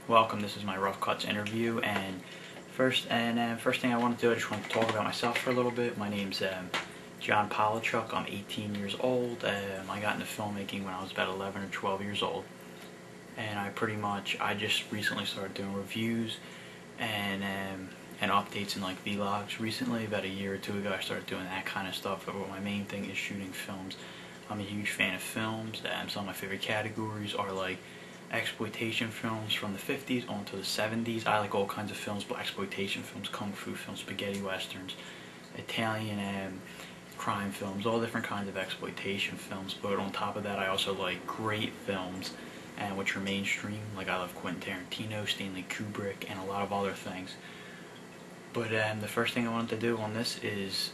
welcome. This is my Rough Cuts interview, and first thing I want to do, I just want to talk about myself for a little bit. My name's John Polachuk. I'm 18 years old. I got into filmmaking when I was about 11 or 12 years old, and I just recently started doing reviews and updates and like vlogs. Recently, about a year or two ago, I started doing that kind of stuff. But my main thing is shooting films. I'm a huge fan of films. Some of my favorite categories are like exploitation films from the 50s onto the 70s. I like all kinds of films, but exploitation films, kung fu films, spaghetti westerns, Italian crime films, all different kinds of exploitation films. But on top of that, I also like great films, which are mainstream. Like I love Quentin Tarantino, Stanley Kubrick, and a lot of other things. But the first thing I wanted to do on this is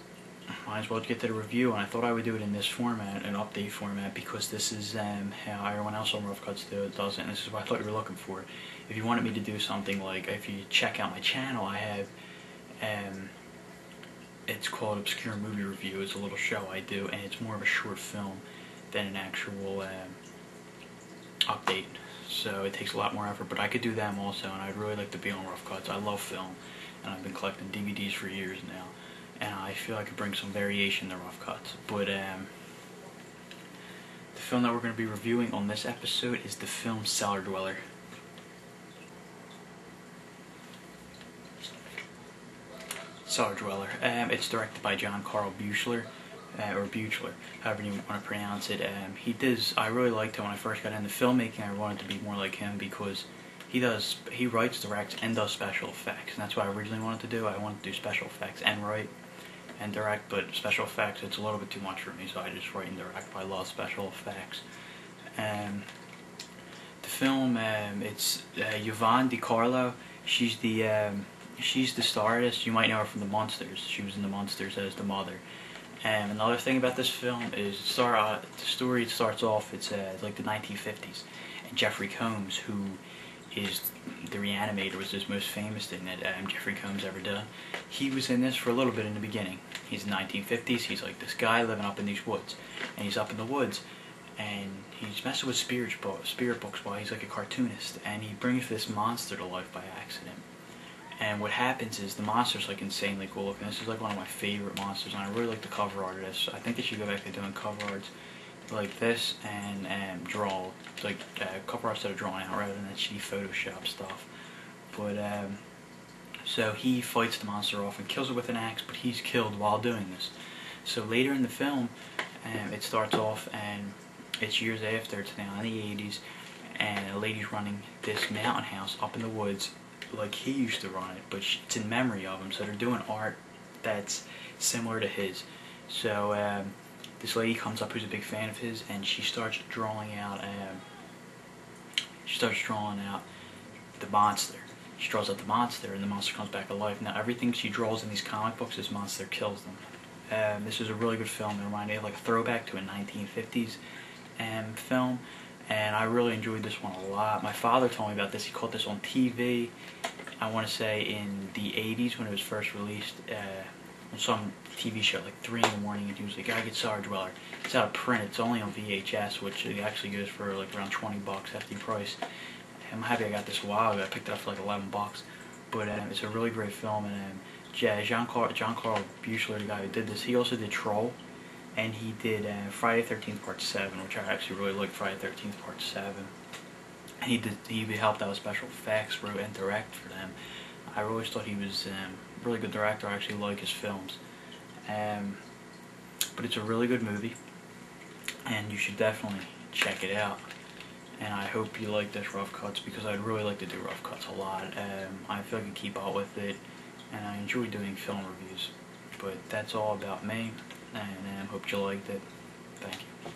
might as well get to the review, and I thought I would do it in this format, an update format, because this is how everyone else on Rough Cuts does it, and this is what I thought you were looking for. If you wanted me to do something like, if you check out my channel, I have, it's called Obscure Movie Review. It's a little show I do, and it's more of a short film than an actual update, so it takes a lot more effort, but I could do them also, and I'd really like to be on Rough Cuts. I love film, and I've been collecting DVDs for years now, and I feel I could bring some variation to Rough Cuts. But the film that we're going to be reviewing on this episode is the film Cellar. It's directed by John Carl Buechler, or Buechler, however you want to pronounce it. I really liked him when I first got into filmmaking. I wanted to be more like him because he writes, directs, and does special effects, and that's what I originally wanted to do. I wanted to do special effects and write and direct, but special effects, it's a little bit too much for me, so I just write and direct. But I love special effects. The film, it's Yvonne DiCarlo. She's the star artist. You might know her from The Munsters. She was in The Munsters as the mother. Another thing about this film is the story starts off, it's like the 1950s, and Jeffrey Combs, who is the Reanimator, was his most famous thing that Jeffrey Combs ever done. He was in this for a little bit in the beginning. He's in the 1950s. He's like this guy living up in these woods, and he's up in the woods, and he's messing with spirit books while he's like a cartoonist, and he brings this monster to life by accident. And what happens is the monster's like insanely cool looking. This is like one of my favorite monsters, and I really like the cover art of this. I think they should go back to doing cover arts like this and draw like cover arts that are drawn out rather than that cheap Photoshop stuff. But so he fights the monster off and kills it with an axe, but he's killed while doing this. So later in the film, it starts off, and it's years after. It's now in the 80s, and a lady's running this mountain house up in the woods like he used to run it, but it's in memory of him. So they're doing art that's similar to his. So this lady comes up who's a big fan of his, and she starts drawing out the monster. She draws out the monster, and the monster comes back to life. Now everything she draws in these comic books, this monster kills them. This is a really good film. It reminded me of like a throwback to a 1950s film, and I really enjoyed this one a lot. My father told me about this. He caught this on TV, I want to say in the 80s when it was first released, on some TV show like 3 in the morning, and he was like, "I get Cellar. It's out of print. It's only on VHS, which it actually goes for like around 20 bucks, hefty price." I'm happy I got this a while ago. I picked it up for like 11 bucks. But it's a really great film, and John Carl Buechler, the guy who did this, he also did Troll, and he did Friday the 13th Part 7, which I actually really like. Friday the 13th Part 7. And he helped out with special effects, wrote and direct for them. I always thought he was a really good director. I actually like his films. But it's a really good movie, and you should definitely check it out. And I hope you like this Rough Cuts, because I'd really like to do Rough Cuts a lot. I feel like I can keep up with it, and I enjoy doing film reviews. But that's all about me, and I hope you liked it. Thank you.